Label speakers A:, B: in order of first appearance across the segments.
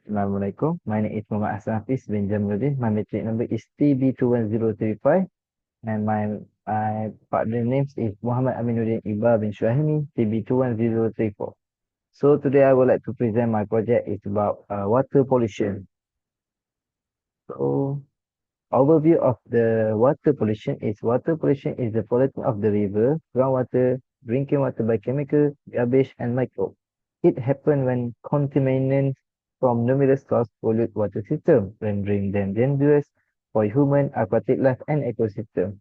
A: Assalamualaikum. My name is Muhammad Hassan Hafiz bin Jamaluddin. My metric number is TB21035 and my partner names is Muhammad Aminuddin Iqbal bin Syuhaimi, TB21034. So today I would like to present my project. It's about water pollution. So overview of the water pollution is the pollution of the river, groundwater, drinking water by chemical, garbage, and microbe. It happens when contaminants from numerous sources pollute water system, rendering them dangerous for human, aquatic life, and ecosystem.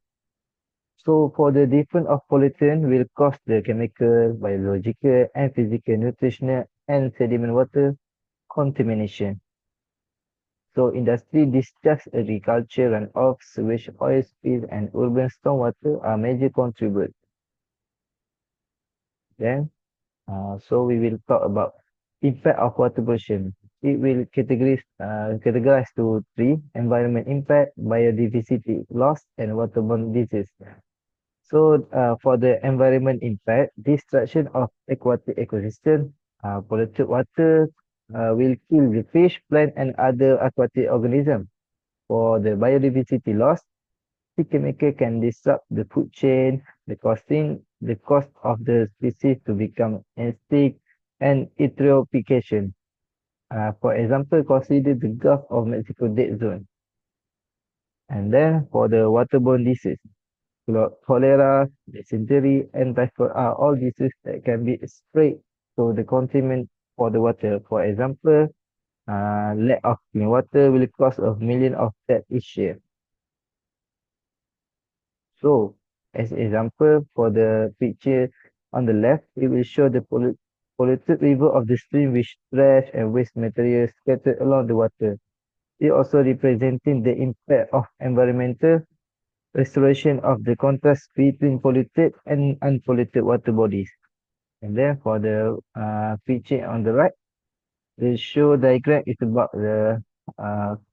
A: So for the different of pollutant will cause the chemical, biological, and physical, nutritional, and sediment water contamination. So industry discharge, agriculture runoff, sewage, oil spill, and urban stormwater are major contributors. Then, so we will talk about impact of water pollution. It will categorize to three: environment impact, biodiversity loss, and waterborne disease. So for the environment impact, destruction of aquatic ecosystem, polluted water will kill the fish, plant, and other aquatic organisms. For the biodiversity loss, the chemical can disrupt the food chain, the cost of the species to become extinct, and eutrophication. For example, consider the Gulf of Mexico dead zone. And then for the waterborne disease, cholera, dysentery, and typhoid are all diseases that can be spread to the contaminant for the water. For example, lack of clean water will cause a million of deaths each year. So, as example, for the picture on the left, it will show the polluted river of the stream with trash and waste materials scattered along the water. It also representing the impact of environmental restoration of the contrast between polluted and unpolluted water bodies. And then for the picture on the right, the show diagram is about the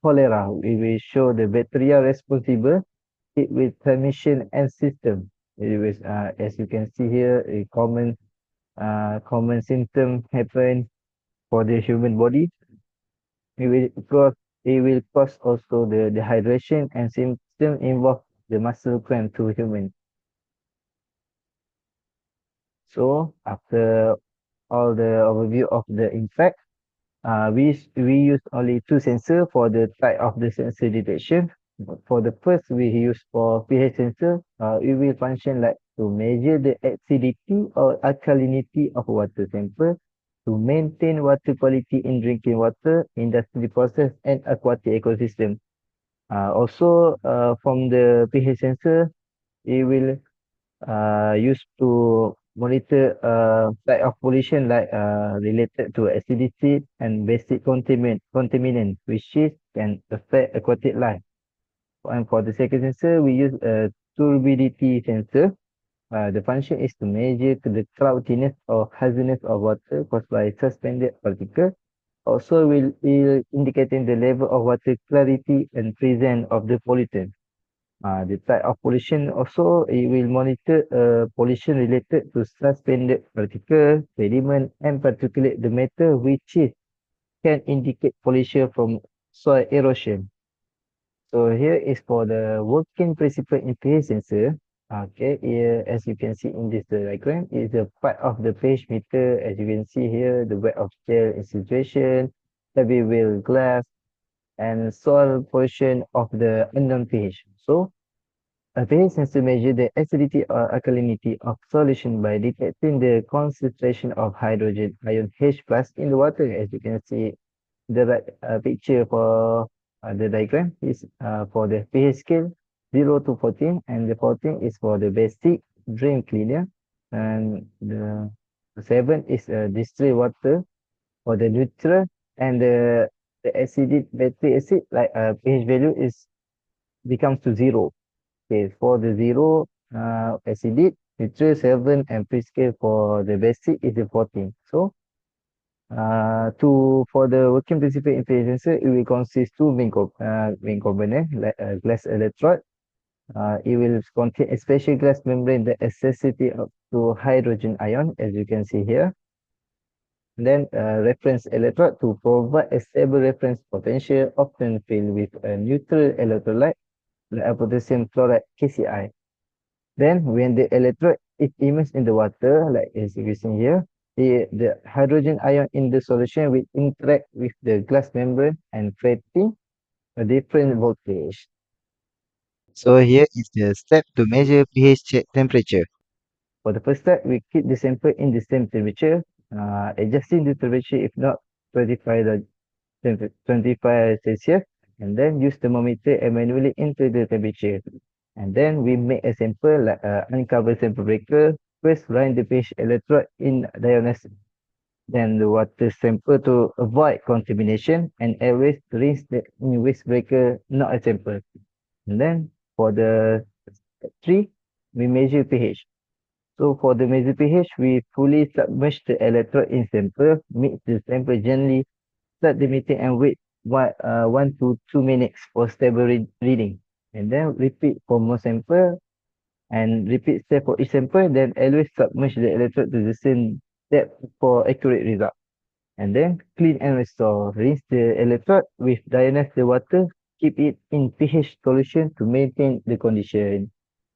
A: cholera. We will show the bacteria responsible it with transmission and system. It was, as you can see here, a common symptom happen for the human body. It will cause also the dehydration and symptom involve the muscle cramp to humans. So after all the overview of the impact, we use only two sensors for the type of the sensor detection. For the first, we use for pH sensor. It will function like to measure the acidity or alkalinity of water sample to maintain water quality in drinking water, industry process, and aquatic ecosystem. Also, from the pH sensor, it will used to monitor type of pollution like related to acidity and basic contaminant which is can affect aquatic life. And for the second sensor, we use a turbidity sensor. The function is to measure the cloudiness or haziness of water caused by suspended particle. Also, will indicating the level of water clarity and presence of the pollutant. The type of pollution also it will monitor pollution related to suspended particle, sediment, and particulate the matter which is can indicate pollution from soil erosion. So here is for the working principle in pH sensor. Okay, here, as you can see in this diagram, is a part of the pH meter. As you can see here, the weight of gel in situation, heavy wheel glass, and soil portion of the unknown pH. So a pH sensor measures the acidity or alkalinity of solution by detecting the concentration of hydrogen ion H plus in the water. As you can see, the right picture for the diagram is for the pH scale 0 to 14, and the 14 is for the basic drain cleaner, and the 7 is distilled water for the neutral, and the acidic battery acid like pH value is becomes to 0. Okay, for the 0 acidic, neutral 7, and prescale for the basic is the 14. So for the working principle in pH sensor, it will consist two main component like a glass electrode. It will contain a special glass membrane that accessibility up to hydrogen ion, as you can see here. Then reference electrode to provide a stable reference potential, often filled with a neutral electrolyte like a potassium chloride KCl. Then when the electrode is immersed in the water, like as you can see here, the hydrogen ion in the solution will interact with the glass membrane and creating a different voltage. So here is the step to measure pH temperature. For the first step, we keep the sample in the same temperature, adjusting the temperature if not 25, 25 Celsius, and then use thermometer and manually enter the temperature. And then we make a sample like uncover sample breaker. First, run the pH electrode in dionysus, then the water sample to avoid contamination, and always rinse the in waste breaker, not a sample. And then for the step 3, we measure pH. So for the measure pH, we fully submerge the electrode in sample, mix the sample gently, start the meter and wait 1 to 2 minutes for stable reading. And then repeat for more sample and repeat step for each sample, then always submerge the electrode to the same step for accurate result. And then clean and restore. Rinse the electrode with deionized the water, keep it in pH solution to maintain the condition.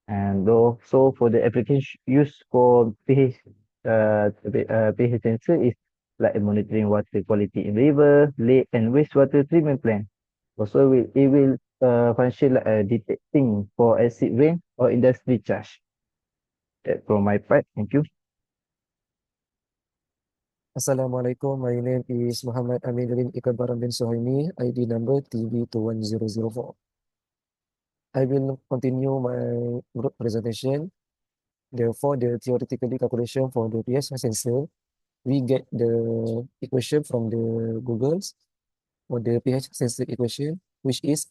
A: And also for the application used for pH, pH sensor is like monitoring water quality in river, lake, and wastewater treatment plant. Also, it will function like detecting for acid rain or industry charge. That's from my part. Thank you.
B: Assalamualaikum. My name is Muhammad Aminuddin Ikabaram bin Suhaimi, ID number TB21004. I will continue my group presentation. Therefore, the theoretically calculation for the pH sensor, we get the equation from the Google's for the pH sensor equation, which is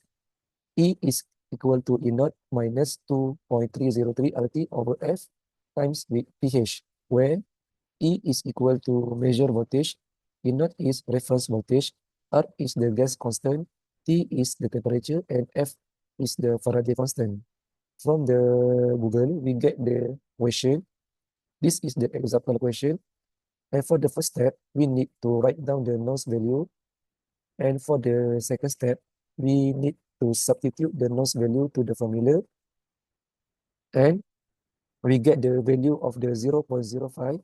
B: E is equal to E naught minus 2.303 RT over F times with pH, where E is equal to measure voltage, E naught is reference voltage, R is the gas constant, T is the temperature, and F is the Faraday constant. From the Google, we get the question. This is the example question. And for the first step, we need to write down the noise value. And for the second step, we need to substitute the noise value to the formula. And we get the value of the 0.05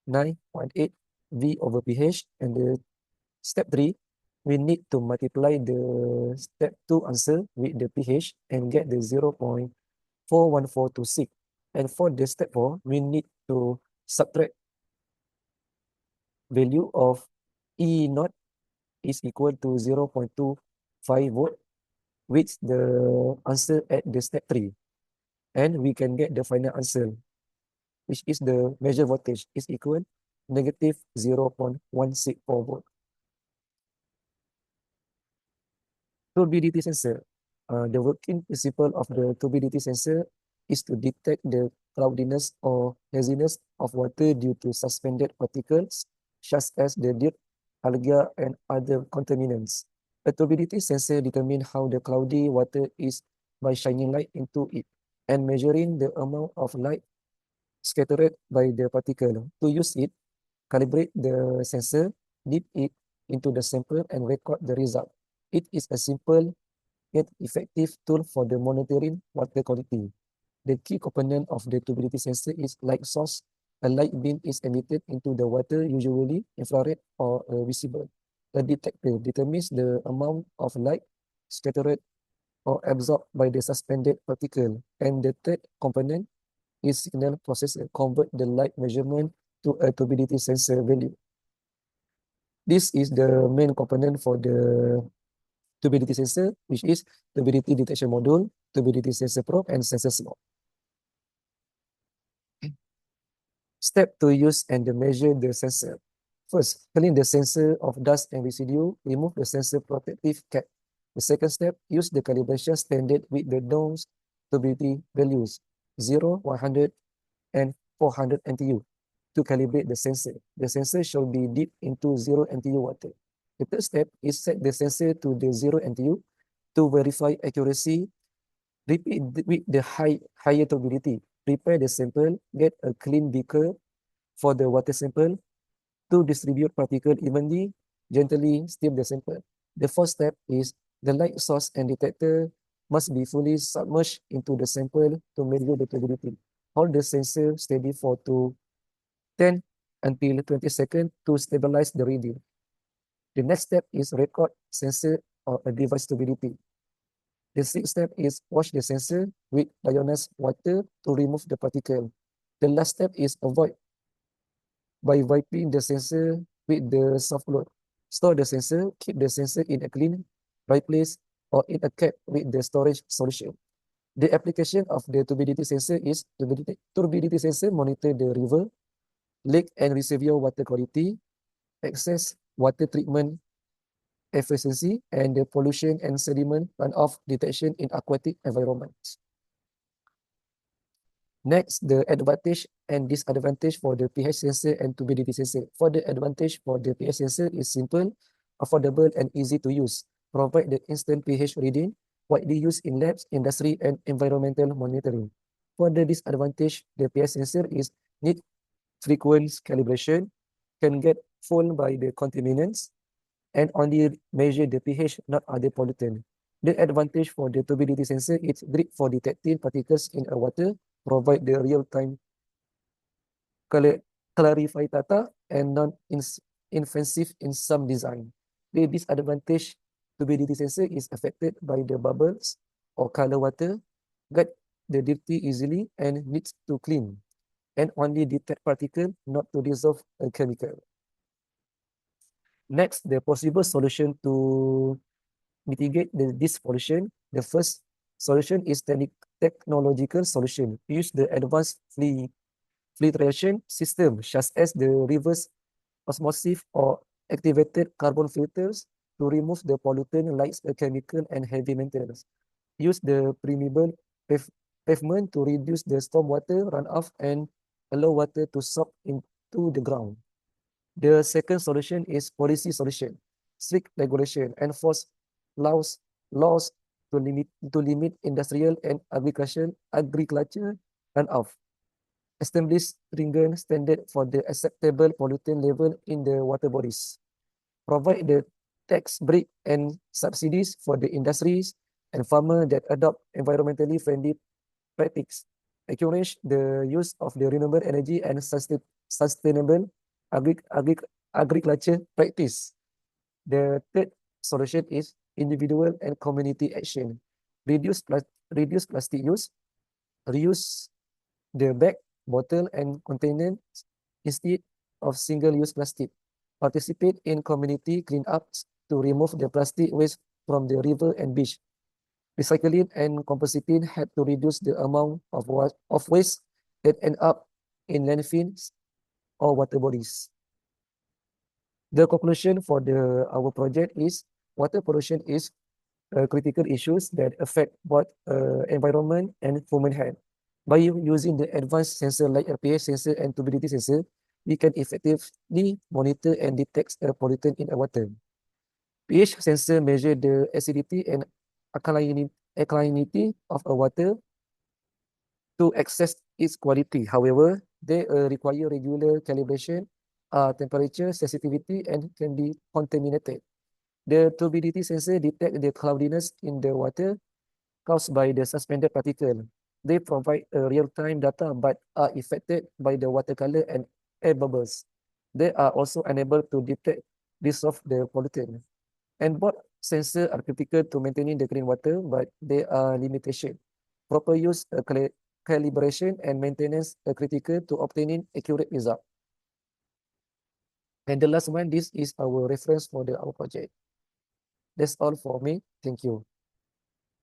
B: 9.8 V over pH. And the step 3, we need to multiply the step 2 answer with the pH and get the 0.41426. And for the step 4, we need to subtract value of E naught is equal to 0.25 volt, which the answer at the step 3. And we can get the final answer, which is the measure voltage is equal negative 0.164 volt. Turbidity sensor. The working principle of the turbidity sensor is to detect the cloudiness or haziness of water due to suspended particles, such as the dirt, algae, and other contaminants. A turbidity sensor determines how the cloudy water is by shining light into it and measuring the amount of light scattered by the particle. To use it, calibrate the sensor, dip it into the sample, and record the result. It is a simple yet effective tool for the monitoring water quality. The key component of the turbidity sensor is light source. A light beam is emitted into the water, usually infrared or visible. A detector determines the amount of light scattered or absorbed by the suspended particle. And the third component is signal processor, convert the light measurement to a turbidity sensor value. This is the main component for the turbidity sensor, which is turbidity detection module, turbidity sensor probe, and sensor slot. Step to use and measure the sensor. First, clean the sensor of dust and residue. Remove the sensor protective cap. The second step, use the calibration standard with the known turbidity values 0, 100, and 400 NTU to calibrate the sensor. The sensor should be dipped into 0 NTU water. The third step is set the sensor to the 0 NTU to verify accuracy. Repeat with the higher turbidity. Prepare the sample, get a clean beaker for the water sample, to distribute particle evenly, gently steam the sample. The first step is the light source and detector must be fully submerged into the sample to measure the turbidity. Hold the sensor steady for 10 until 20 seconds to stabilize the reading. The next step is record sensor or a device turbidity. The sixth step is wash the sensor with ionized water to remove the particle. The last step is avoid by wiping the sensor with the soft cloth. Store the sensor, keep the sensor in a clean, dry place, or in a cap with the storage solution. The application of the turbidity sensor is turbidity sensor monitor the river, lake, and reservoir water quality, excess water treatment efficiency, and the pollution and sediment runoff detection in aquatic environments. Next, the advantage and disadvantage for the pH sensor and turbidity sensor. For the advantage for the pH sensor is simple, affordable, and easy to use. Provide the instant pH reading, widely used in labs, industry, and environmental monitoring. For the disadvantage, the pH sensor is need frequent calibration, can get full by the contaminants, and only measure the pH, not other pollutant. The advantage for the turbidity sensor is great for detecting particles in a water, provide the real-time clarify data, and non-invasive in some design. The disadvantage turbidity sensor is affected by the bubbles or color water, get the dirty easily and needs to clean, and only detect particle, not to dissolve a chemical. Next, the possible solution to mitigate this pollution. The first solution is technological solution. Use the advanced filtration system, such as the reverse osmosis or activated carbon filters to remove the pollutant like chemical and heavy metals. Use the permeable pavement to reduce the stormwater runoff and allow water to soak into the ground. The second solution is policy solution. Strict regulation, enforce laws, laws to limit industrial and agriculture runoff. Establish stringent standard for the acceptable pollutant level in the water bodies. Provide the tax break and subsidies for the industries and farmers that adopt environmentally friendly practice. Encourage the use of the renewable energy and sustainable agriculture practice. The third solution is individual and community action. Reduce plastic use, reuse the bag, bottle, and containers instead of single-use plastic. Participate in community cleanups to remove the plastic waste from the river and beach. Recycling and compositing help to reduce the amount of waste that end up in landfills or water bodies. The conclusion for our project is water pollution is critical issues that affect both environment and human health. By using the advanced sensor like a pH sensor and turbidity sensor, we can effectively monitor and detect a pollutant in a water. pH sensor measure the acidity and alkalinity of a water to assess its quality. However, they require regular calibration, temperature sensitivity, and can be contaminated. The turbidity sensor detect the cloudiness in the water caused by the suspended particle. They provide real-time data but are affected by the water color and air bubbles. They are also unable to detect dissolve the pollutant. And both sensors are critical to maintaining the clean water, but they are limitation. Proper use, calibration, and maintenance are critical to obtaining accurate result. And the last one, this is our reference for our project. That's all for me. Thank you.